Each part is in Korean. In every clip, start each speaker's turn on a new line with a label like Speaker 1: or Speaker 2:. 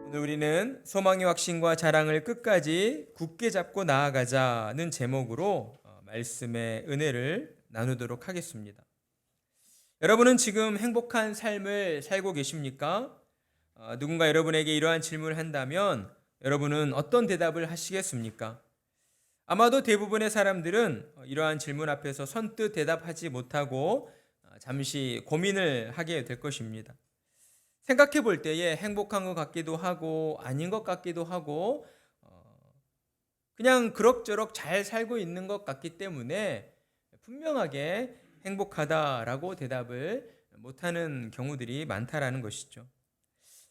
Speaker 1: 오늘 우리는 소망의 확신과 자랑을 끝까지 굳게 잡고 나아가자는 제목으로 말씀의 은혜를 나누도록 하겠습니다. 여러분은 지금 행복한 삶을 살고 계십니까? 누군가 여러분에게 이러한 질문을 한다면 여러분은 어떤 대답을 하시겠습니까? 아마도 대부분의 사람들은 이러한 질문 앞에서 선뜻 대답하지 못하고 잠시 고민을 하게 될 것입니다. 생각해 볼 때에 행복한 것 같기도 하고 아닌 것 같기도 하고 그냥 그럭저럭 잘 살고 있는 것 같기 때문에 분명하게 행복하다라고 대답을 못하는 경우들이 많다라는 것이죠.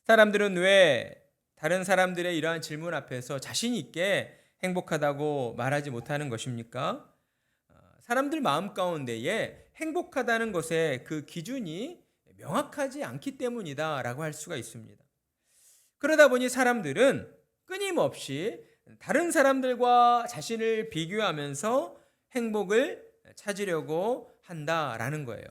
Speaker 1: 사람들은 왜 다른 사람들의 이러한 질문 앞에서 자신 있게 행복하다고 말하지 못하는 것입니까? 사람들 마음 가운데에 행복하다는 것의 그 기준이 명확하지 않기 때문이다라고 할 수가 있습니다. 그러다 보니 사람들은 끊임없이 다른 사람들과 자신을 비교하면서 행복을 찾으려고 한다라는 거예요.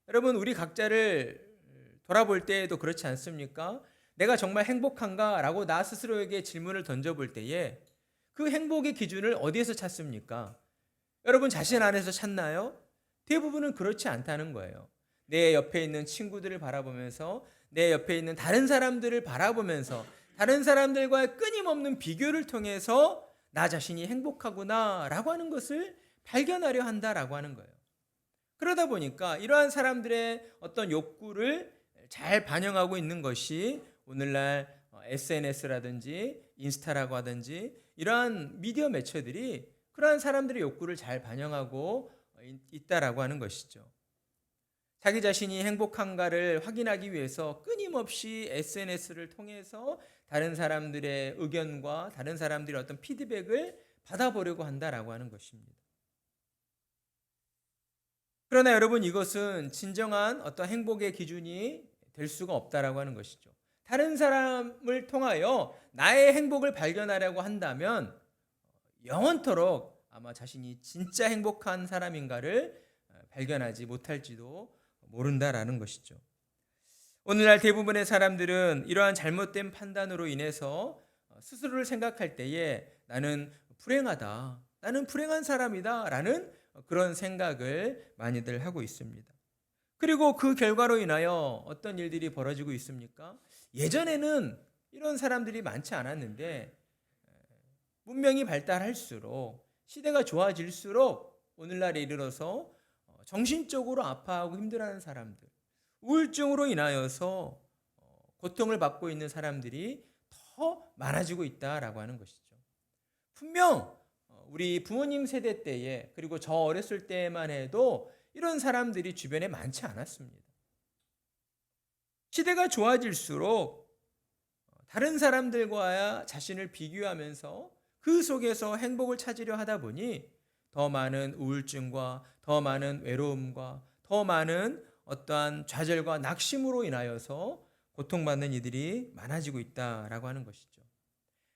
Speaker 1: 여러분, 우리 각자를 돌아볼 때에도 그렇지 않습니까? 내가 정말 행복한가라고 나 스스로에게 질문을 던져볼 때에 그 행복의 기준을 어디에서 찾습니까? 여러분 자신 안에서 찾나요? 대부분은 그렇지 않다는 거예요. 내 옆에 있는 친구들을 바라보면서 내 옆에 있는 다른 사람들을 바라보면서 다른 사람들과의 끊임없는 비교를 통해서 나 자신이 행복하구나라고 하는 것을 발견하려 한다라고 하는 거예요. 그러다 보니까 이러한 사람들의 어떤 욕구를 잘 반영하고 있는 것이 오늘날 SNS라든지 인스타라고 하든지 이러한 미디어 매체들이 그러한 사람들의 욕구를 잘 반영하고 있다라고 하는 것이죠. 자기 자신이 행복한가를 확인하기 위해서 끊임없이 SNS를 통해서 다른 사람들의 의견과 다른 사람들의 어떤 피드백을 받아보려고 한다라고 하는 것입니다. 그러나 여러분, 이것은 진정한 어떤 행복의 기준이 될 수가 없다라고 하는 것이죠. 다른 사람을 통하여 나의 행복을 발견하려고 한다면 영원토록 아마 자신이 진짜 행복한 사람인가를 발견하지 못할지도 모른다라는 것이죠. 오늘날 대부분의 사람들은 이러한 잘못된 판단으로 인해서 스스로를 생각할 때에 나는 불행하다, 나는 불행한 사람이다 라는 그런 생각을 많이들 하고 있습니다. 그리고 그 결과로 인하여 어떤 일들이 벌어지고 있습니까? 예전에는 이런 사람들이 많지 않았는데 문명이 발달할수록 시대가 좋아질수록 오늘날에 이르러서 정신적으로 아파하고 힘들어하는 사람들, 우울증으로 인하여서 고통을 받고 있는 사람들이 더 많아지고 있다라고 하는 것이죠. 분명 우리 부모님 세대 때에 그리고 저 어렸을 때만 해도 이런 사람들이 주변에 많지 않았습니다. 시대가 좋아질수록 다른 사람들과 자신을 비교하면서 그 속에서 행복을 찾으려 하다 보니 더 많은 우울증과 더 많은 외로움과 더 많은 어떠한 좌절과 낙심으로 인하여서 고통받는 이들이 많아지고 있다라고 하는 것이죠.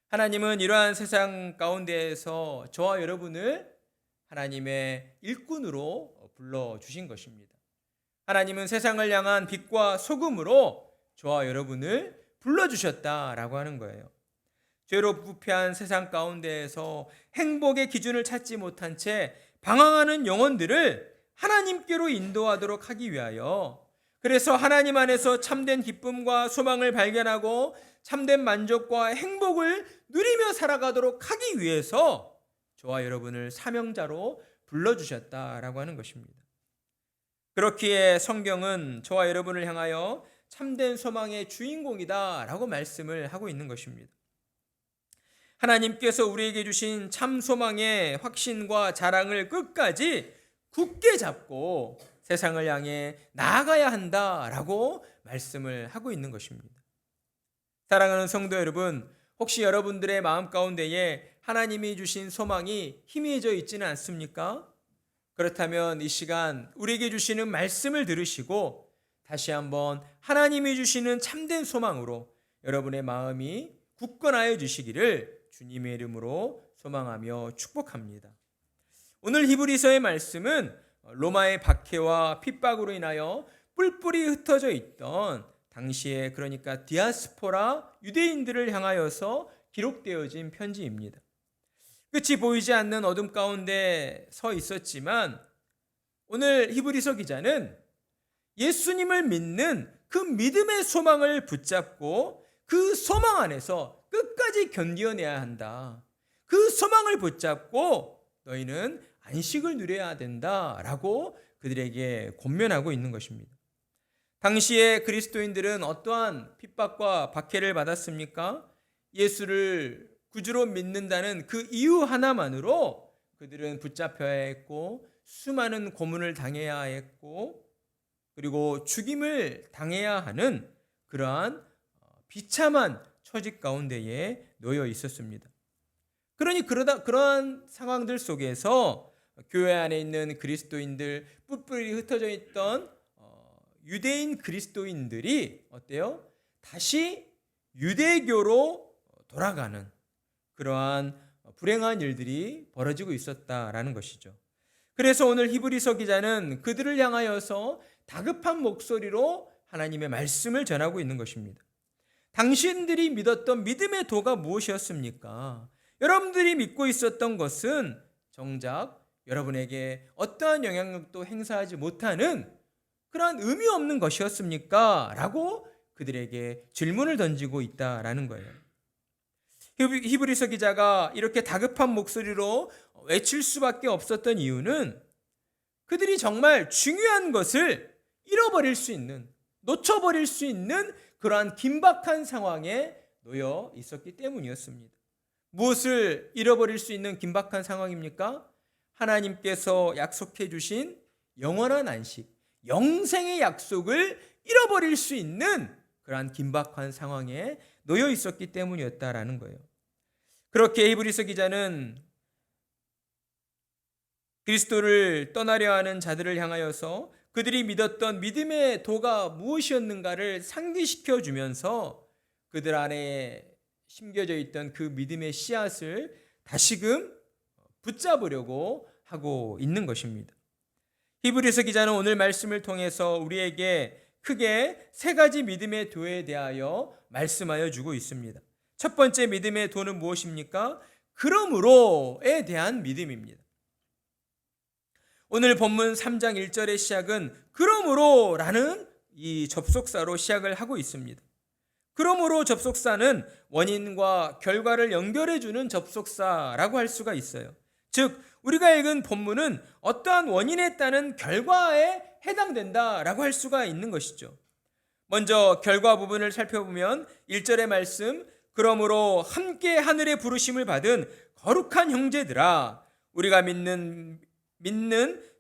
Speaker 1: 하나님은 이러한 세상 가운데에서 저와 여러분을 하나님의 일꾼으로 불러주신 것입니다. 하나님은 세상을 향한 빛과 소금으로 저와 여러분을 불러주셨다라고 하는 거예요. 죄로 부패한 세상 가운데에서 행복의 기준을 찾지 못한 채 방황하는 영혼들을 하나님께로 인도하도록 하기 위하여, 그래서 하나님 안에서 참된 기쁨과 소망을 발견하고 참된 만족과 행복을 누리며 살아가도록 하기 위해서 저와 여러분을 사명자로 불러주셨다라고 하는 것입니다. 그렇기에 성경은 저와 여러분을 향하여 참된 소망의 주인공이다라고 말씀을 하고 있는 것입니다. 하나님께서 우리에게 주신 참 소망의 확신과 자랑을 끝까지 굳게 잡고 세상을 향해 나아가야 한다라고 말씀을 하고 있는 것입니다. 사랑하는 성도 여러분, 혹시 여러분들의 마음 가운데에 하나님이 주신 소망이 희미해져 있지는 않습니까? 그렇다면 이 시간 우리에게 주시는 말씀을 들으시고 다시 한번 하나님이 주시는 참된 소망으로 여러분의 마음이 굳건하여 주시기를 주님의 이름으로 소망하며 축복합니다. 오늘 히브리서의 말씀은 로마의 박해와 핍박으로 인하여 뿔뿔이 흩어져 있던 당시에 그러니까 디아스포라 유대인들을 향하여서 기록되어진 편지입니다. 끝이 보이지 않는 어둠 가운데 서 있었지만 오늘 히브리서 기자는 예수님을 믿는 그 믿음의 소망을 붙잡고 그 소망 안에서 끝까지 견뎌내야 한다. 그 소망을 붙잡고 너희는 안식을 누려야 된다라고 그들에게 권면하고 있는 것입니다. 당시에 그리스도인들은 어떠한 핍박과 박해를 받았습니까? 예수를 구주로 믿는다는 그 이유 하나만으로 그들은 붙잡혀야 했고 수많은 고문을 당해야 했고 그리고 죽임을 당해야 하는 그러한 비참한 처지 가운데에 놓여 있었습니다. 그러한 상황들 속에서 교회 안에 있는 그리스도인들, 뿔뿔이 흩어져 있던 유대인 그리스도인들이 어때요? 다시 유대교로 돌아가는 그러한 불행한 일들이 벌어지고 있었다라는 것이죠. 그래서 오늘 히브리서 기자는 그들을 향하여서 다급한 목소리로 하나님의 말씀을 전하고 있는 것입니다. 당신들이 믿었던 믿음의 도가 무엇이었습니까? 여러분들이 믿고 있었던 것은 정작 여러분에게 어떠한 영향력도 행사하지 못하는 그러한 의미 없는 것이었습니까? 라고 그들에게 질문을 던지고 있다라는 거예요. 히브리서 기자가 이렇게 다급한 목소리로 외칠 수밖에 없었던 이유는 그들이 정말 중요한 것을 잃어버릴 수 있는, 놓쳐버릴 수 있는 그러한 긴박한 상황에 놓여 있었기 때문이었습니다. 무엇을 잃어버릴 수 있는 긴박한 상황입니까? 하나님께서 약속해 주신 영원한 안식, 영생의 약속을 잃어버릴 수 있는 그러한 긴박한 상황에 놓여 있었기 때문이었다라는 거예요. 그렇게 히브리서 기자는 그리스도를 떠나려 하는 자들을 향하여서 그들이 믿었던 믿음의 도가 무엇이었는가를 상기시켜 주면서 그들 안에 심겨져 있던 그 믿음의 씨앗을 다시금 붙잡으려고 하고 있는 것입니다. 히브리서 기자는 오늘 말씀을 통해서 우리에게 크게 세 가지 믿음의 도에 대하여 말씀하여 주고 있습니다. 첫 번째 믿음의 도는 무엇입니까? 그러므로에 대한 믿음입니다. 오늘 본문 3장 1절의 시작은 그러므로라는 이 접속사로 시작을 하고 있습니다. 그러므로 접속사는 원인과 결과를 연결해 주는 접속사라고 할 수가 있어요. 즉 우리가 읽은 본문은 어떠한 원인에 따른 결과에 해당된다라고 할 수가 있는 것이죠. 먼저 결과 부분을 살펴보면 1절의 말씀, 그러므로 함께 하늘의 부르심을 받은 거룩한 형제들아, 우리가 믿는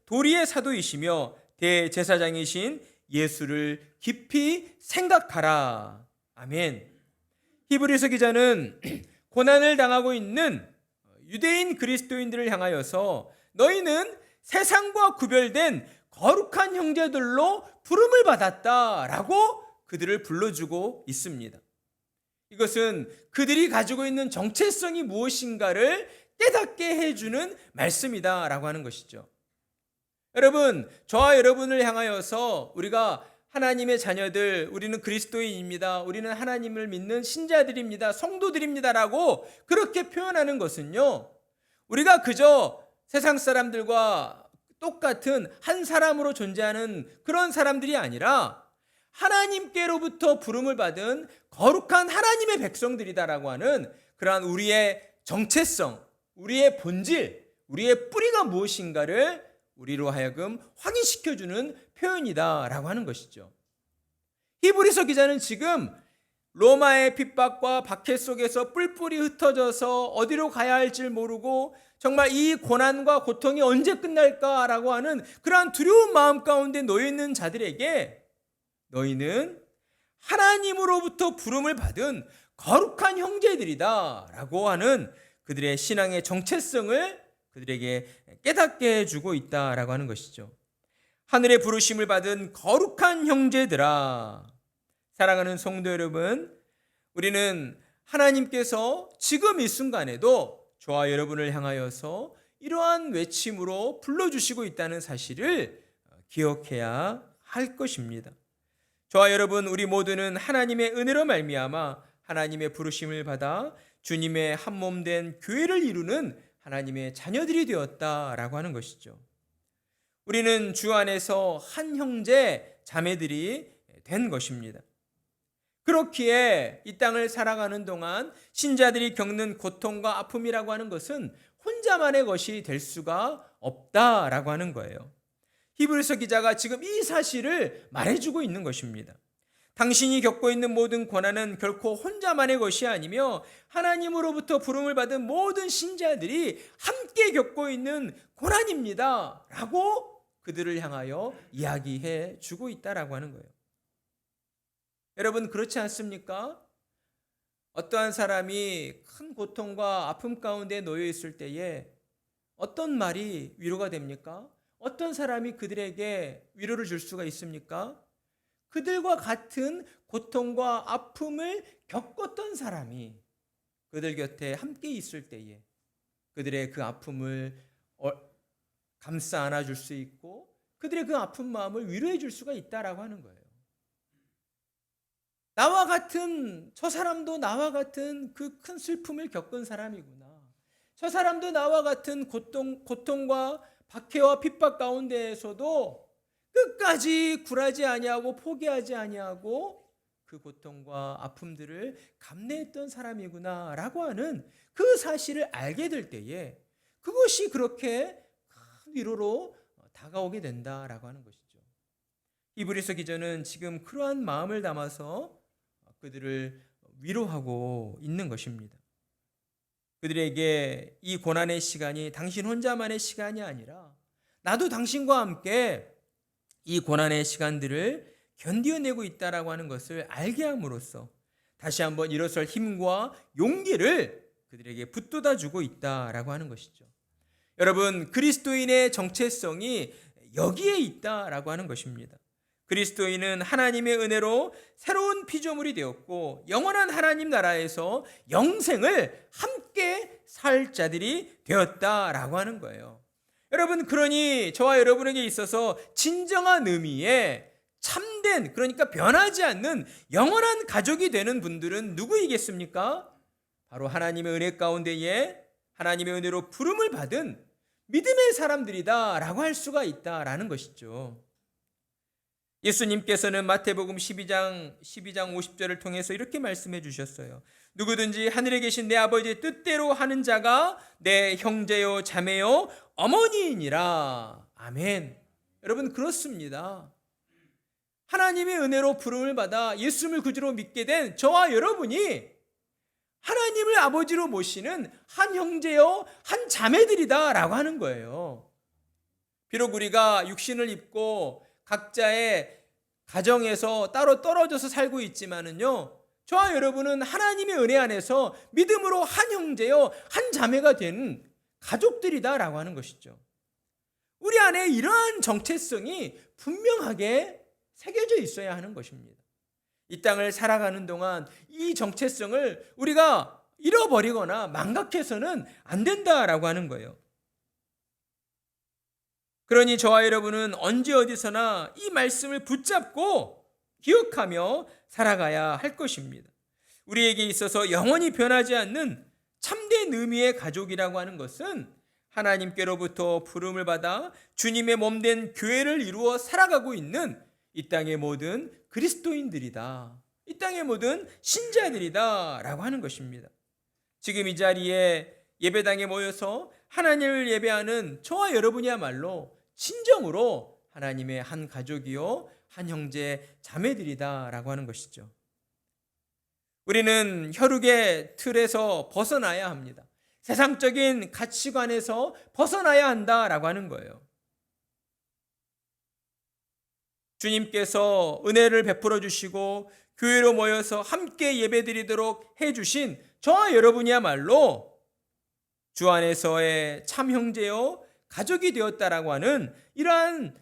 Speaker 1: 도리의 사도이시며 대제사장이신 예수를 깊이 생각하라. 아멘. 히브리서 기자는 고난을 당하고 있는 유대인 그리스도인들을 향하여서 너희는 세상과 구별된 거룩한 형제들로 부름을 받았다라고 그들을 불러주고 있습니다. 이것은 그들이 가지고 있는 정체성이 무엇인가를 깨닫게 해주는 말씀이다라고 하는 것이죠. 여러분, 저와 여러분을 향하여서 우리가 하나님의 자녀들, 우리는 그리스도인입니다, 우리는 하나님을 믿는 신자들입니다, 성도들입니다라고 그렇게 표현하는 것은요, 우리가 그저 세상 사람들과 똑같은 한 사람으로 존재하는 그런 사람들이 아니라 하나님께로부터 부름을 받은 거룩한 하나님의 백성들이다라고 하는 그러한 우리의 정체성, 우리의 본질, 우리의 뿌리가 무엇인가를 우리로 하여금 확인시켜주는 표현이다라고 하는 것이죠. 히브리서 기자는 지금 로마의 핍박과 박해 속에서 뿔뿔이 흩어져서 어디로 가야 할지 모르고 정말 이 고난과 고통이 언제 끝날까라고 하는 그러한 두려운 마음 가운데 놓여 있는 자들에게 너희는 하나님으로부터 부름을 받은 거룩한 형제들이다라고 하는 그들의 신앙의 정체성을 그들에게 깨닫게 해주고 있다라고 하는 것이죠. 하늘의 부르심을 받은 거룩한 형제들아. 사랑하는 성도 여러분, 우리는 하나님께서 지금 이 순간에도 저와 여러분을 향하여서 이러한 외침으로 불러주시고 있다는 사실을 기억해야 할 것입니다. 저와 여러분, 우리 모두는 하나님의 은혜로 말미암아 하나님의 부르심을 받아 주님의 한 몸 된 교회를 이루는 하나님의 자녀들이 되었다라고 하는 것이죠. 우리는 주 안에서 한 형제 자매들이 된 것입니다. 그렇기에 이 땅을 살아가는 동안 신자들이 겪는 고통과 아픔이라고 하는 것은 혼자만의 것이 될 수가 없다라고 하는 거예요. 히브리서 기자가 지금 이 사실을 말해주고 있는 것입니다. 당신이 겪고 있는 모든 고난은 결코 혼자만의 것이 아니며 하나님으로부터 부름을 받은 모든 신자들이 함께 겪고 있는 고난입니다 라고 그들을 향하여 이야기해 주고 있다라고 하는 거예요. 여러분, 그렇지 않습니까? 어떠한 사람이 큰 고통과 아픔 가운데 놓여 있을 때에 어떤 말이 위로가 됩니까? 어떤 사람이 그들에게 위로를 줄 수가 있습니까? 그들과 같은 고통과 아픔을 겪었던 사람이 그들 곁에 함께 있을 때에 그들의 그 아픔을 감싸 안아줄 수 있고 그들의 그 아픈 마음을 위로해 줄 수가 있다라고 하는 거예요. 나와 같은, 저 사람도 나와 같은 그 큰 슬픔을 겪은 사람이구나. 저 사람도 나와 같은 고통과 박해와 핍박 가운데에서도 끝까지 굴하지 아니하고 포기하지 아니하고 그 고통과 아픔들을 감내했던 사람이구나 라고 하는 그 사실을 알게 될 때에 그것이 그렇게 큰 위로로 다가오게 된다라고 하는 것이죠. 히브리서 기자는 지금 그러한 마음을 담아서 그들을 위로하고 있는 것입니다. 그들에게 이 고난의 시간이 당신 혼자만의 시간이 아니라 나도 당신과 함께 이 고난의 시간들을 견디어내고 있다라고 하는 것을 알게 함으로써 다시 한번 일어설 힘과 용기를 그들에게 북돋아 주고 있다라고 하는 것이죠. 여러분, 그리스도인의 정체성이 여기에 있다라고 하는 것입니다. 그리스도인은 하나님의 은혜로 새로운 피조물이 되었고 영원한 하나님 나라에서 영생을 함께 살 자들이 되었다라고 하는 거예요. 여러분, 그러니 저와 여러분에게 있어서 진정한 의미의 참된, 그러니까 변하지 않는 영원한 가족이 되는 분들은 누구이겠습니까? 바로 하나님의 은혜 가운데에 하나님의 은혜로 부름을 받은 믿음의 사람들이다라고 할 수가 있다라는 것이죠. 예수님께서는 마태복음 12장 50절을 통해서 이렇게 말씀해 주셨어요. 누구든지 하늘에 계신 내 아버지의 뜻대로 하는 자가 내 형제요 자매요 어머니이니라. 아멘. 여러분, 그렇습니다. 하나님의 은혜로 부름을 받아 예수님을 구주로 믿게 된 저와 여러분이 하나님을 아버지로 모시는 한 형제요 한 자매들이다라고 하는 거예요. 비록 우리가 육신을 입고 각자의 가정에서 따로 떨어져서 살고 있지만은요, 저와 여러분은 하나님의 은혜 안에서 믿음으로 한 형제요 한 자매가 된 가족들이다라고 하는 것이죠. 우리 안에 이러한 정체성이 분명하게 새겨져 있어야 하는 것입니다. 이 땅을 살아가는 동안 이 정체성을 우리가 잃어버리거나 망각해서는 안 된다라고 하는 거예요. 그러니 저와 여러분은 언제 어디서나 이 말씀을 붙잡고 기억하며 살아가야 할 것입니다. 우리에게 있어서 영원히 변하지 않는 참된 의미의 가족이라고 하는 것은 하나님께로부터 부름을 받아 주님의 몸된 교회를 이루어 살아가고 있는 이 땅의 모든 그리스도인들이다. 이 땅의 모든 신자들이다 라고 하는 것입니다. 지금 이 자리에 예배당에 모여서 하나님을 예배하는 저와 여러분이야말로 진정으로 하나님의 한 가족이요 한 형제 자매들이다 라고 하는 것이죠. 우리는 혈육의 틀에서 벗어나야 합니다. 세상적인 가치관에서 벗어나야 한다라고 하는 거예요. 주님께서 은혜를 베풀어 주시고 교회로 모여서 함께 예배드리도록 해주신 저와 여러분이야말로 주 안에서의 참 형제요 가족이 되었다라고 하는 이러한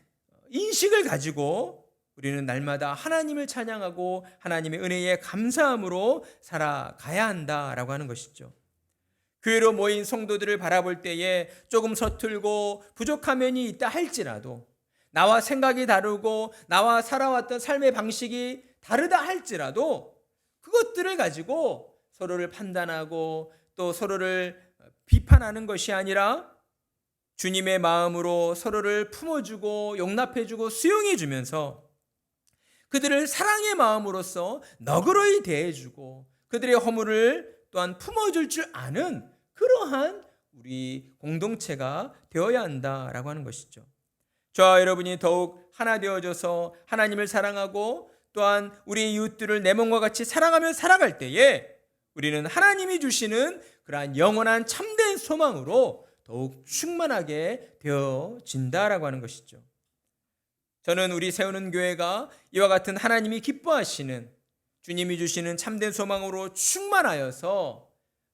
Speaker 1: 인식을 가지고 우리는 날마다 하나님을 찬양하고 하나님의 은혜에 감사함으로 살아가야 한다라고 하는 것이죠. 교회로 모인 성도들을 바라볼 때에 조금 서툴고 부족한 면이 있다 할지라도, 나와 생각이 다르고 나와 살아왔던 삶의 방식이 다르다 할지라도 그것들을 가지고 서로를 판단하고 또 서로를 비판하는 것이 아니라 주님의 마음으로 서로를 품어주고 용납해주고 수용해주면서 그들을 사랑의 마음으로써 너그러이 대해주고 그들의 허물을 또한 품어줄 줄 아는 그러한 우리 공동체가 되어야 한다라고 하는 것이죠. 저와 여러분이 더욱 하나 되어져서 하나님을 사랑하고 또한 우리 이웃들을 내 몸과 같이 사랑하며 살아갈 때에 우리는 하나님이 주시는 그러한 영원한 참된 소망으로 더욱 충만하게 되어진다라고 하는 것이죠. 저는 우리 세우는 교회가 이와 같은 하나님이 기뻐하시는 주님이 주시는 참된 소망으로 충만하여서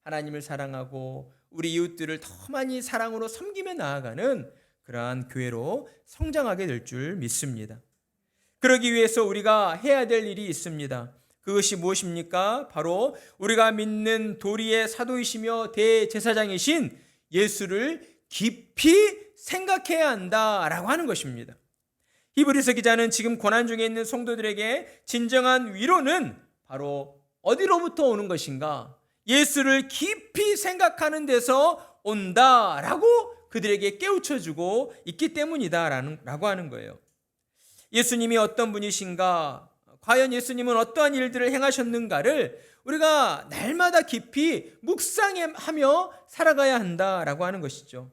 Speaker 1: 하나님을 사랑하고 우리 이웃들을 더 많이 사랑으로 섬기며 나아가는 그러한 교회로 성장하게 될 줄 믿습니다. 그러기 위해서 우리가 해야 될 일이 있습니다. 그것이 무엇입니까? 바로 우리가 믿는 도리의 사도이시며 대제사장이신 예수를 깊이 생각해야 한다라고 하는 것입니다. 히브리서 기자는 지금 고난 중에 있는 성도들에게 진정한 위로는 바로 어디로부터 오는 것인가? 예수를 깊이 생각하는 데서 온다라고 그들에게 깨우쳐주고 있기 때문이다라고 하는 거예요. 예수님이 어떤 분이신가? 과연 예수님은 어떠한 일들을 행하셨는가를 우리가 날마다 깊이 묵상하며 살아가야 한다라고 하는 것이죠.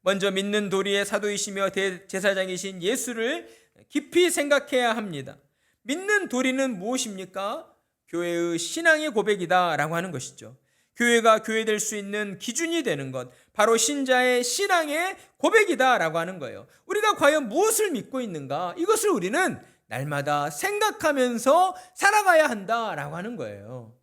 Speaker 1: 먼저 믿는 도리의 사도이시며 대제사장이신 예수를 깊이 생각해야 합니다. 믿는 도리는 무엇입니까? 교회의 신앙의 고백이다라고 하는 것이죠. 교회가 교회될 수 있는 기준이 되는 것, 바로 신자의 신앙의 고백이다라고 하는 거예요. 우리가 과연 무엇을 믿고 있는가? 이것을 우리는 날마다 생각하면서 살아가야 한다라고 하는 거예요.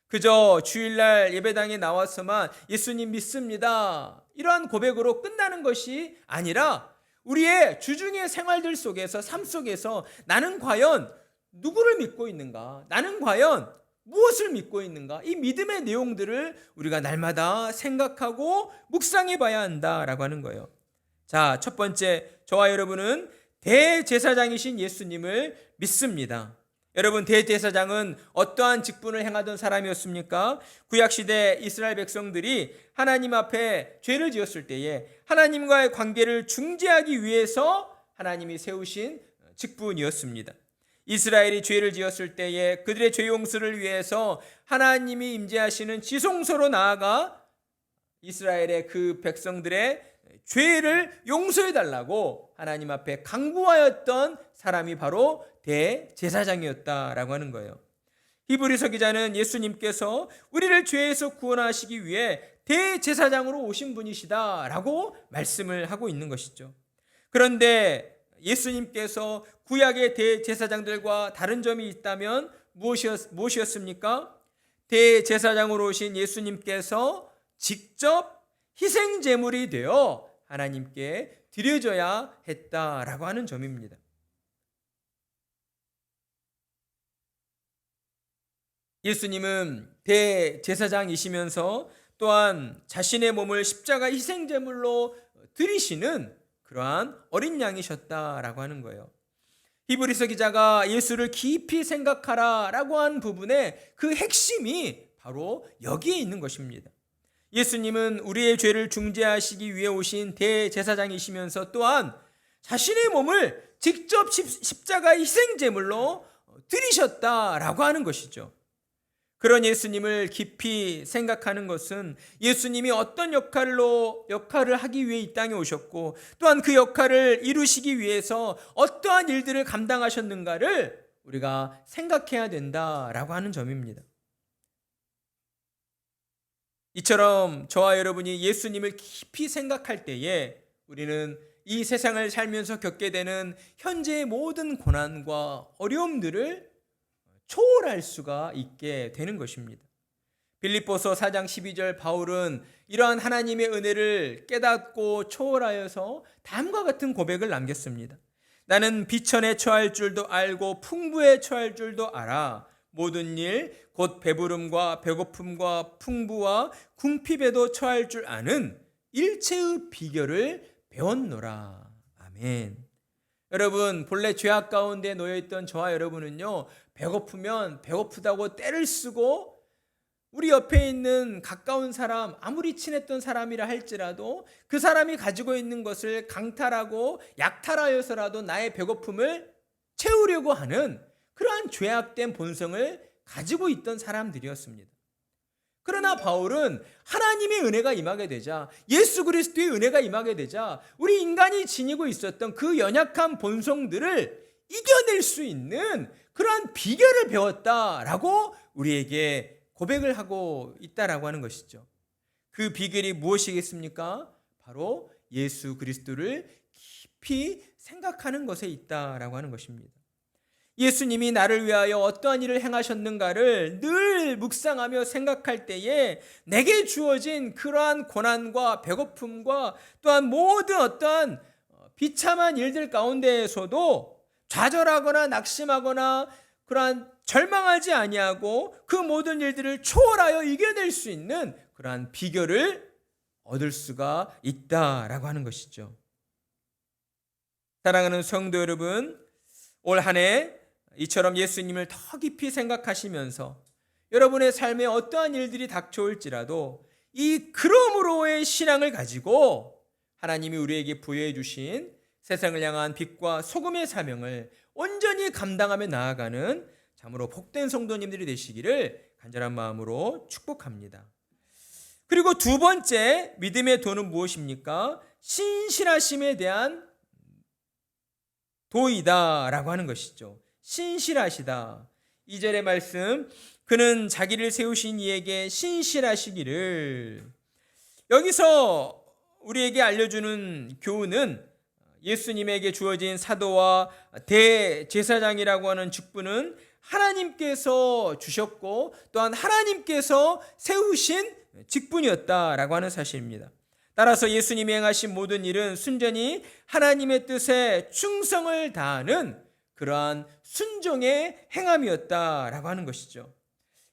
Speaker 1: 그저 주일날 예배당에 나와서만 예수님 믿습니다, 이러한 고백으로 끝나는 것이 아니라 우리의 주중의 생활들 속에서, 삶 속에서 나는 과연 누구를 믿고 있는가? 나는 과연 무엇을 믿고 있는가? 이 믿음의 내용들을 우리가 날마다 생각하고 묵상해 봐야 한다라고 하는 거예요. 자, 첫 번째, 저와 여러분은 대제사장이신 예수님을 믿습니다. 여러분, 대제사장은 어떠한 직분을 행하던 사람이었습니까? 구약시대 이스라엘 백성들이 하나님 앞에 죄를 지었을 때에 하나님과의 관계를 중재하기 위해서 하나님이 세우신 직분이었습니다. 이스라엘이 죄를 지었을 때에 그들의 죄 용서를 위해서 하나님이 임재하시는 지성소로 나아가 이스라엘의 그 백성들의 죄를 용서해 달라고 하나님 앞에 간구하였던 사람이 바로 대제사장이었다라고 하는 거예요. 히브리서 기자는 예수님께서 우리를 죄에서 구원하시기 위해 대제사장으로 오신 분이시다라고 말씀을 하고 있는 것이죠. 그런데 예수님께서 구약의 대제사장들과 다른 점이 있다면 무엇이었습니까? 대제사장으로 오신 예수님께서 직접 희생제물이 되어 하나님께 드려져야 했다라고 하는 점입니다. 예수님은 대제사장이시면서 또한 자신의 몸을 십자가 희생제물로 드리시는 그러한 어린 양이셨다라고 하는 거예요. 히브리서 기자가 예수를 깊이 생각하라라고 한 부분의 그 핵심이 바로 여기에 있는 것입니다. 예수님은 우리의 죄를 중재하시기 위해 오신 대제사장이시면서 또한 자신의 몸을 직접 십자가 희생제물로 드리셨다라고 하는 것이죠. 그런 예수님을 깊이 생각하는 것은 예수님이 어떤 역할을 하기 위해 이 땅에 오셨고 또한 그 역할을 이루시기 위해서 어떠한 일들을 감당하셨는가를 우리가 생각해야 된다라고 하는 점입니다. 이처럼 저와 여러분이 예수님을 깊이 생각할 때에 우리는 이 세상을 살면서 겪게 되는 현재의 모든 고난과 어려움들을 초월할 수가 있게 되는 것입니다. 빌립보서 4장 12절 바울은 이러한 하나님의 은혜를 깨닫고 초월하여서 다음과 같은 고백을 남겼습니다. 나는 비천에 처할 줄도 알고 풍부에 처할 줄도 알아. 모든 일, 곧 배부름과 배고픔과 풍부와 궁핍에도 처할 줄 아는 일체의 비결을 배웠노라. 아멘. 여러분, 본래 죄악 가운데 놓여있던 저와 여러분은요, 배고프면 배고프다고 떼를 쓰고 우리 옆에 있는 가까운 사람, 아무리 친했던 사람이라 할지라도 그 사람이 가지고 있는 것을 강탈하고 약탈하여서라도 나의 배고픔을 채우려고 하는 그러한 죄악된 본성을 가지고 있던 사람들이었습니다. 그러나 바울은 하나님의 은혜가 임하게 되자, 예수 그리스도의 은혜가 임하게 되자 우리 인간이 지니고 있었던 그 연약한 본성들을 이겨낼 수 있는 그러한 비결을 배웠다라고 우리에게 고백을 하고 있다라고 하는 것이죠. 그 비결이 무엇이겠습니까? 바로 예수 그리스도를 깊이 생각하는 것에 있다라고 하는 것입니다. 예수님이 나를 위하여 어떠한 일을 행하셨는가를 늘 묵상하며 생각할 때에 내게 주어진 그러한 고난과 배고픔과 또한 모든 어떠한 비참한 일들 가운데에서도 좌절하거나 낙심하거나 그러한 절망하지 아니하고 그 모든 일들을 초월하여 이겨낼 수 있는 그러한 비결을 얻을 수가 있다라고 하는 것이죠. 사랑하는 성도 여러분, 올 한 해 이처럼 예수님을 더 깊이 생각하시면서 여러분의 삶에 어떠한 일들이 닥쳐올지라도 이 그러므로의 신앙을 가지고 하나님이 우리에게 부여해 주신 세상을 향한 빛과 소금의 사명을 온전히 감당하며 나아가는 참으로 복된 성도님들이 되시기를 간절한 마음으로 축복합니다. 그리고 두 번째 믿음의 도는 무엇입니까? 신실하심에 대한 도이다라고 하는 것이죠. 신실하시다. 2절의 말씀, 그는 자기를 세우신 이에게 신실하시기를. 여기서 우리에게 알려주는 교훈은 예수님에게 주어진 사도와 대제사장이라고 하는 직분은 하나님께서 주셨고 또한 하나님께서 세우신 직분이었다라고 하는 사실입니다. 따라서 예수님이 행하신 모든 일은 순전히 하나님의 뜻에 충성을 다하는 그러한 순종의 행함이었다라고 하는 것이죠.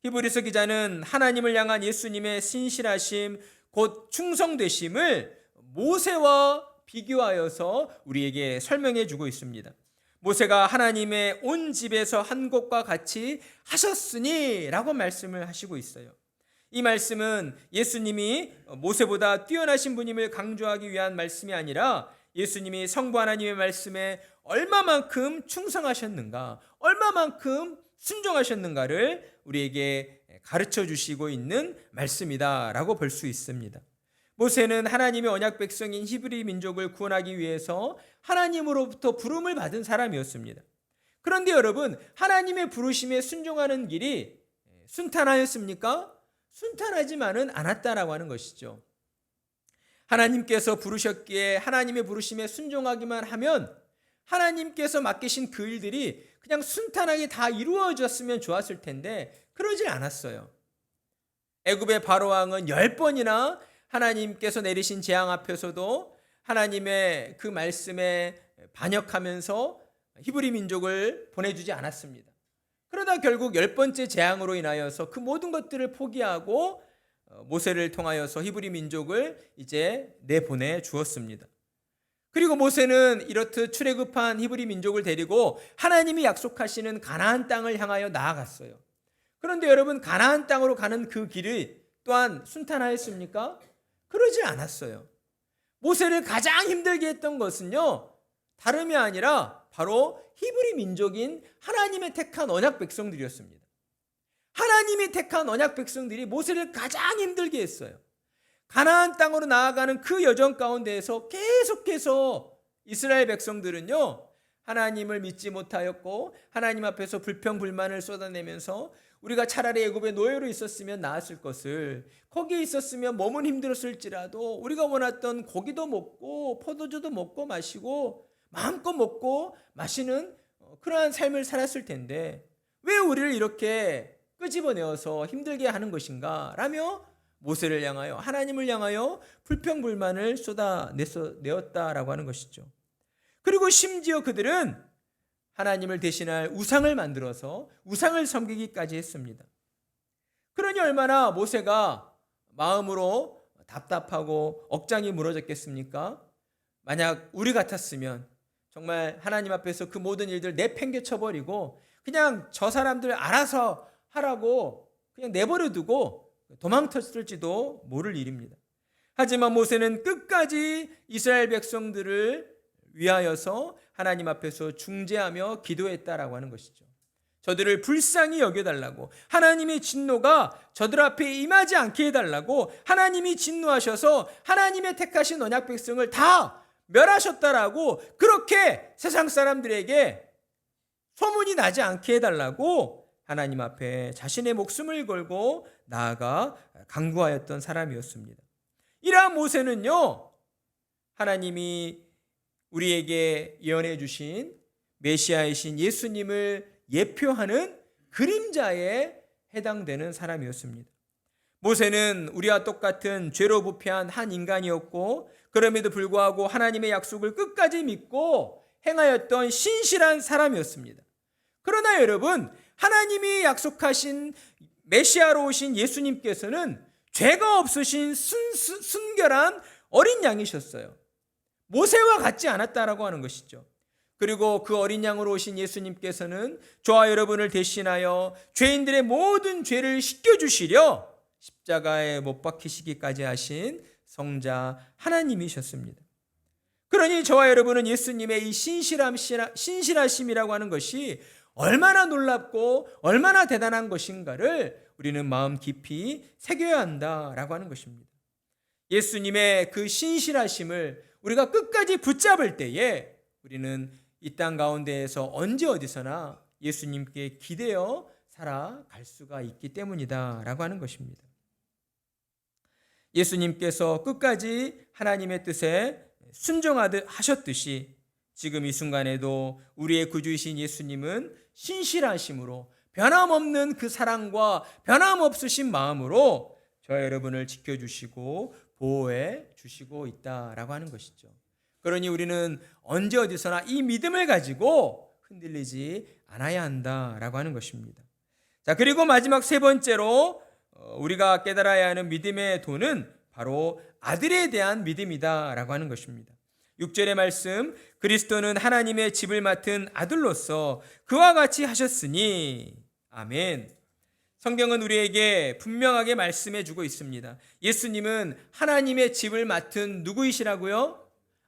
Speaker 1: 히브리서 기자는 하나님을 향한 예수님의 신실하심 곧 충성되심을 모세와 비교하여서 우리에게 설명해 주고 있습니다. 모세가 하나님의 온 집에서 한 곳과 같이 하셨으니 라고 말씀을 하시고 있어요. 이 말씀은 예수님이 모세보다 뛰어나신 분임을 강조하기 위한 말씀이 아니라 예수님이 성부 하나님의 말씀에 얼마만큼 충성하셨는가, 얼마만큼 순종하셨는가를 우리에게 가르쳐 주시고 있는 말씀이다라고 볼 수 있습니다. 모세는 하나님의 언약 백성인 히브리 민족을 구원하기 위해서 하나님으로부터 부름을 받은 사람이었습니다. 그런데 여러분, 하나님의 부르심에 순종하는 길이 순탄하였습니까? 순탄하지만은 않았다라고 하는 것이죠. 하나님께서 부르셨기에 하나님의 부르심에 순종하기만 하면 하나님께서 맡기신 그 일들이 그냥 순탄하게 다 이루어졌으면 좋았을 텐데 그러질 않았어요. 애굽의 바로 왕은 10번이나 하나님께서 내리신 재앙 앞에서도 하나님의 그 말씀에 반역하면서 히브리 민족을 보내주지 않았습니다. 그러다 결국 10번째 재앙으로 인하여서 그 모든 것들을 포기하고 모세를 통하여서 히브리 민족을 이제 내보내 주었습니다. 그리고 모세는 이렇듯 출애굽한 히브리 민족을 데리고 하나님이 약속하시는 가나안 땅을 향하여 나아갔어요. 그런데 여러분, 가나안 땅으로 가는 그 길이 또한 순탄하였습니까? 그러지 않았어요. 모세를 가장 힘들게 했던 것은요, 다름이 아니라 바로 히브리 민족인 하나님의 택한 언약 백성들이었습니다. 하나님이 택한 언약 백성들이 모세를 가장 힘들게 했어요. 가나안 땅으로 나아가는 그 여정 가운데에서 계속해서 이스라엘 백성들은요, 하나님을 믿지 못하였고 하나님 앞에서 불평불만을 쏟아내면서 우리가 차라리 애굽의 노예로 있었으면 나았을 것을, 거기에 있었으면 몸은 힘들었을지라도 우리가 원했던 고기도 먹고 포도주도 먹고 마시고 마음껏 먹고 마시는 그러한 삶을 살았을 텐데 왜 우리를 이렇게 끄집어내어서 힘들게 하는 것인가 라며 모세를 향하여, 하나님을 향하여 불평불만을 쏟아내었다라고 하는 것이죠. 그리고 심지어 그들은 하나님을 대신할 우상을 만들어서 우상을 섬기기까지 했습니다. 그러니 얼마나 모세가 마음으로 답답하고 억장이 무너졌겠습니까? 만약 우리 같았으면 정말 하나님 앞에서 그 모든 일들 내팽개쳐버리고 그냥 저 사람들 알아서 하라고 그냥 내버려 두고 도망쳤을지도 모를 일입니다. 하지만 모세는 끝까지 이스라엘 백성들을 위하여서 하나님 앞에서 중재하며 기도했다라고 하는 것이죠. 저들을 불쌍히 여겨달라고, 하나님의 진노가 저들 앞에 임하지 않게 해달라고, 하나님이 진노하셔서 하나님의 택하신 언약 백성을 다 멸하셨다라고, 그렇게 세상 사람들에게 소문이 나지 않게 해달라고 하나님 앞에 자신의 목숨을 걸고 나아가 간구하였던 사람이었습니다. 이러한 모세는요, 하나님이 우리에게 예언해 주신 메시아이신 예수님을 예표하는 그림자에 해당되는 사람이었습니다. 모세는 우리와 똑같은 죄로 부패한 한 인간이었고, 그럼에도 불구하고 하나님의 약속을 끝까지 믿고 행하였던 신실한 사람이었습니다. 그러나 여러분, 하나님이 약속하신 메시아로 오신 예수님께서는 죄가 없으신 순결한 어린 양이셨어요. 모세와 같지 않았다라고 하는 것이죠. 그리고 그 어린 양으로 오신 예수님께서는 저와 여러분을 대신하여 죄인들의 모든 죄를 씻겨주시려 십자가에 못 박히시기까지 하신 성자 하나님이셨습니다. 그러니 저와 여러분은 예수님의 이 신실하심이라고 하는 것이 얼마나 놀랍고 얼마나 대단한 것인가를 우리는 마음 깊이 새겨야 한다라고 하는 것입니다. 예수님의 그 신실하심을 우리가 끝까지 붙잡을 때에 우리는 이 땅 가운데에서 언제 어디서나 예수님께 기대어 살아갈 수가 있기 때문이다라고 하는 것입니다. 예수님께서 끝까지 하나님의 뜻에 순종하셨듯이 지금 이 순간에도 우리의 구주이신 예수님은 신실하심으로 변함없는 그 사랑과 변함없으신 마음으로 저와 여러분을 지켜주시고 보호해 주시고 있다라고 하는 것이죠. 그러니 우리는 언제 어디서나 이 믿음을 가지고 흔들리지 않아야 한다라고 하는 것입니다. 자, 그리고 마지막 세 번째로 우리가 깨달아야 하는 믿음의 도는 바로 아들에 대한 믿음이다라고 하는 것입니다. 6절의 말씀, 그리스도는 하나님의 집을 맡은 아들로서 그와 같이 하셨으니. 아멘. 성경은 우리에게 분명하게 말씀해 주고 있습니다. 예수님은 하나님의 집을 맡은 누구이시라고요?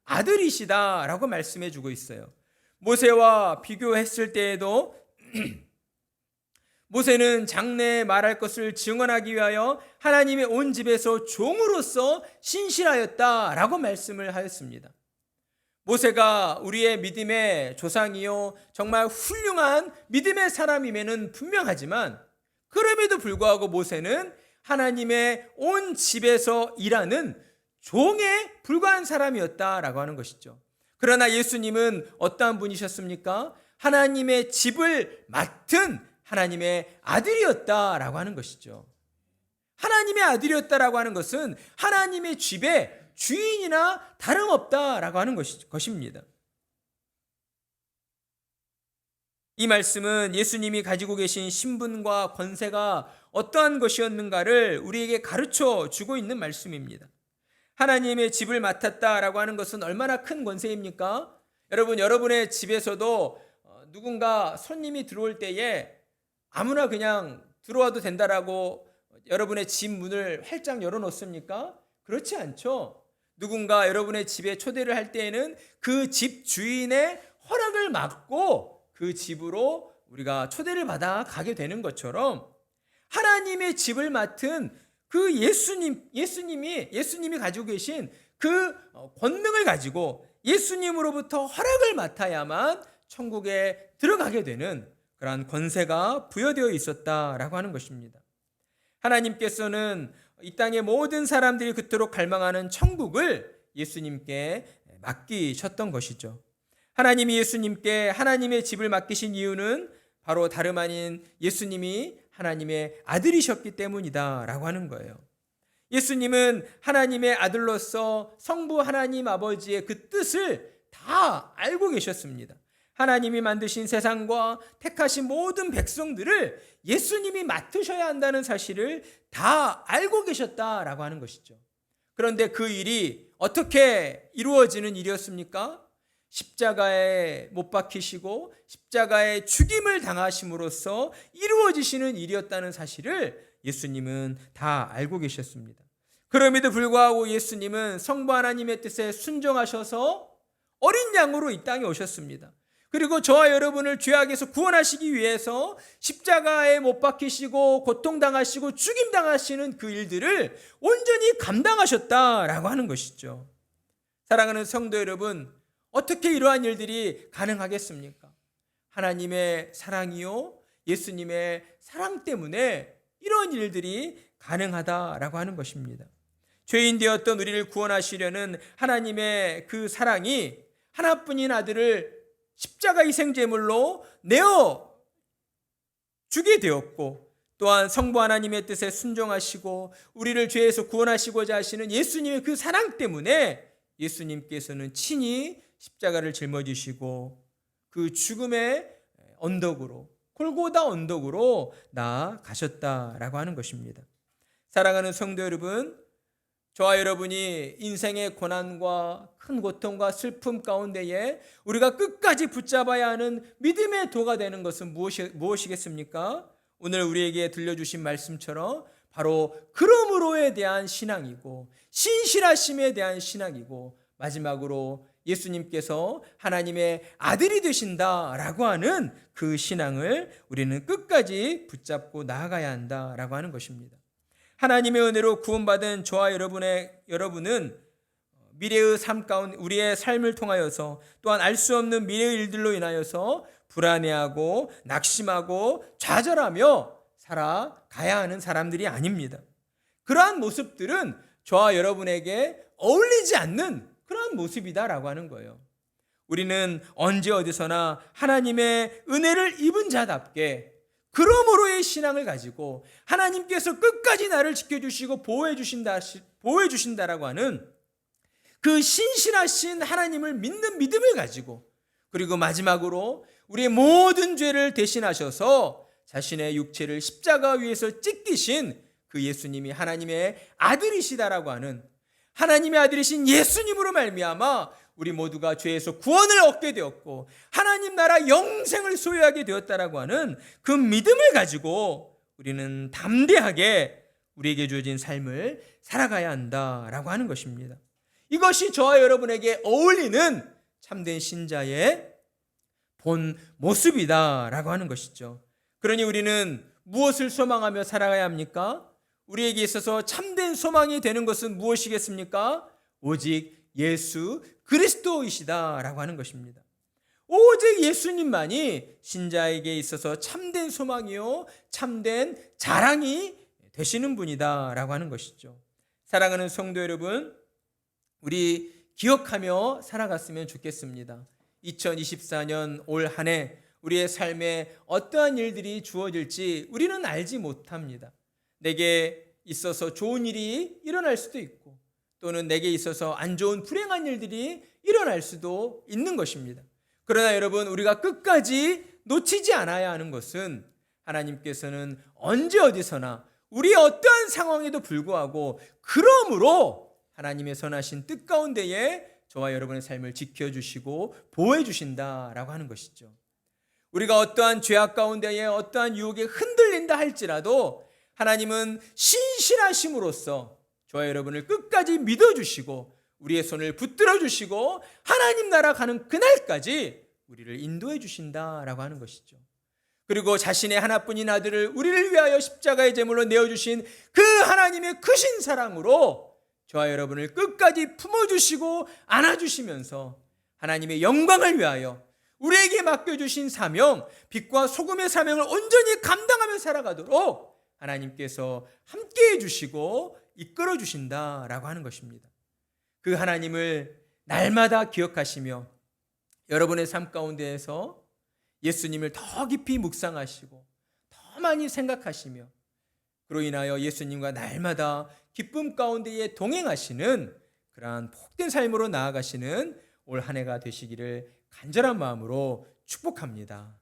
Speaker 1: 아들이시다라고 말씀해 주고 있어요. 모세와 비교했을 때에도 모세는 장래에 말할 것을 증언하기 위하여 하나님의 온 집에서 종으로서 신실하였다라고 말씀을 하였습니다. 모세가 우리의 믿음의 조상이요 정말 훌륭한 믿음의 사람임에는 분명하지만, 그럼에도 불구하고 모세는 하나님의 온 집에서 일하는 종에 불과한 사람이었다라고 하는 것이죠. 그러나 예수님은 어떠한 분이셨습니까? 하나님의 집을 맡은 하나님의 아들이었다라고 하는 것이죠. 하나님의 아들이었다라고 하는 것은 하나님의 집의 주인이나 다름없다라고 하는 것입니다. 이 말씀은 예수님이 가지고 계신 신분과 권세가 어떠한 것이었는가를 우리에게 가르쳐 주고 있는 말씀입니다. 하나님의 집을 맡았다라고 하는 것은 얼마나 큰 권세입니까? 여러분, 여러분의 집에서도 누군가 손님이 들어올 때에 아무나 그냥 들어와도 된다라고 여러분의 집 문을 활짝 열어놓습니까? 그렇지 않죠. 누군가 여러분의 집에 초대를 할 때에는 그 집 주인의 허락을 받고 그 집으로 우리가 초대를 받아 가게 되는 것처럼, 하나님의 집을 맡은 그 예수님이 가지고 계신 그 권능을 가지고 예수님으로부터 허락을 맡아야만 천국에 들어가게 되는 그러한 권세가 부여되어 있었다라고 하는 것입니다. 하나님께서는 이 땅의 모든 사람들이 그토록 갈망하는 천국을 예수님께 맡기셨던 것이죠. 하나님이 예수님께 하나님의 집을 맡기신 이유는 바로 다름 아닌 예수님이 하나님의 아들이셨기 때문이다라고 하는 거예요. 예수님은 하나님의 아들로서 성부 하나님 아버지의 그 뜻을 다 알고 계셨습니다. 하나님이 만드신 세상과 택하신 모든 백성들을 예수님이 맡으셔야 한다는 사실을 다 알고 계셨다라고 하는 것이죠. 그런데 그 일이 어떻게 이루어지는 일이었습니까? 십자가에 못 박히시고 십자가에 죽임을 당하심으로써 이루어지시는 일이었다는 사실을 예수님은 다 알고 계셨습니다. 그럼에도 불구하고 예수님은 성부 하나님의 뜻에 순종하셔서 어린 양으로 이 땅에 오셨습니다. 그리고 저와 여러분을 죄악에서 구원하시기 위해서 십자가에 못 박히시고 고통당하시고 죽임당하시는 그 일들을 온전히 감당하셨다라고 하는 것이죠. 사랑하는 성도 여러분, 어떻게 이러한 일들이 가능하겠습니까? 하나님의 사랑이요, 예수님의 사랑 때문에 이런 일들이 가능하다라고 하는 것입니다. 죄인 되었던 우리를 구원하시려는 하나님의 그 사랑이 하나뿐인 아들을 십자가 희생제물로 내어 주게 되었고, 또한 성부 하나님의 뜻에 순종하시고 우리를 죄에서 구원하시고자 하시는 예수님의 그 사랑 때문에 예수님께서는 친히 십자가를 짊어지시고 그 죽음의 언덕으로, 골고다 언덕으로 나아가셨다라고 하는 것입니다. 사랑하는 성도 여러분, 저와 여러분이 인생의 고난과 큰 고통과 슬픔 가운데에 우리가 끝까지 붙잡아야 하는 믿음의 도가 되는 것은 무엇이겠습니까? 오늘 우리에게 들려주신 말씀처럼 바로 그러므로에 대한 신앙이고, 신실하심에 대한 신앙이고, 마지막으로 예수님께서 하나님의 아들이 되신다라고 하는 그 신앙을 우리는 끝까지 붙잡고 나아가야 한다라고 하는 것입니다. 하나님의 은혜로 구원받은 저와 여러분은 미래의 삶 가운데 우리의 삶을 통하여서 또한 알 수 없는 미래의 일들로 인하여서 불안해하고 낙심하고 좌절하며 살아가야 하는 사람들이 아닙니다. 그러한 모습들은 저와 여러분에게 어울리지 않는 그러한 모습이다라고 하는 거예요. 우리는 언제 어디서나 하나님의 은혜를 입은 자답게 그러므로의 신앙을 가지고 하나님께서 끝까지 나를 지켜주시고 보호해주신다라고 하는 그 신실하신 하나님을 믿는 믿음을 가지고, 그리고 마지막으로 우리의 모든 죄를 대신하셔서 자신의 육체를 십자가 위에서 찢기신 그 예수님이 하나님의 아들이시다라고 하는, 하나님의 아들이신 예수님으로 말미암아 우리 모두가 죄에서 구원을 얻게 되었고 하나님 나라 영생을 소유하게 되었다라고 하는 그 믿음을 가지고 우리는 담대하게 우리에게 주어진 삶을 살아가야 한다라고 하는 것입니다. 이것이 저와 여러분에게 어울리는 참된 신자의 본 모습이다라고 하는 것이죠. 그러니 우리는 무엇을 소망하며 살아가야 합니까? 우리에게 있어서 참된 소망이 되는 것은 무엇이겠습니까? 오직 예수 그리스도이시다라고 하는 것입니다. 오직 예수님만이 신자에게 있어서 참된 소망이요, 참된 자랑이 되시는 분이다라고 하는 것이죠. 사랑하는 성도 여러분, 우리 기억하며 살아갔으면 좋겠습니다. 2024년 올 한 해 우리의 삶에 어떠한 일들이 주어질지 우리는 알지 못합니다. 내게 있어서 좋은 일이 일어날 수도 있고, 또는 내게 있어서 안 좋은 불행한 일들이 일어날 수도 있는 것입니다. 그러나 여러분, 우리가 끝까지 놓치지 않아야 하는 것은 하나님께서는 언제 어디서나 우리의 어떠한 상황에도 불구하고 그러므로 하나님의 선하신 뜻 가운데에 저와 여러분의 삶을 지켜주시고 보호해주신다라고 하는 것이죠. 우리가 어떠한 죄악 가운데에 어떠한 유혹에 흔들린다 할지라도 하나님은 신실하심으로써 저와 여러분을 끝까지 믿어주시고 우리의 손을 붙들어 주시고 하나님 나라 가는 그날까지 우리를 인도해 주신다라고 하는 것이죠. 그리고 자신의 하나뿐인 아들을 우리를 위하여 십자가의 제물로 내어주신 그 하나님의 크신 사랑으로 저와 여러분을 끝까지 품어주시고 안아주시면서 하나님의 영광을 위하여 우리에게 맡겨주신 사명, 빛과 소금의 사명을 온전히 감당하며 살아가도록 하나님께서 함께해 주시고 이끌어 주신다라고 하는 것입니다. 그 하나님을 날마다 기억하시며 여러분의 삶 가운데에서 예수님을 더 깊이 묵상하시고 더 많이 생각하시며 그로 인하여 예수님과 날마다 기쁨 가운데에 동행하시는 그러한 복된 삶으로 나아가시는 올 한 해가 되시기를 간절한 마음으로 축복합니다.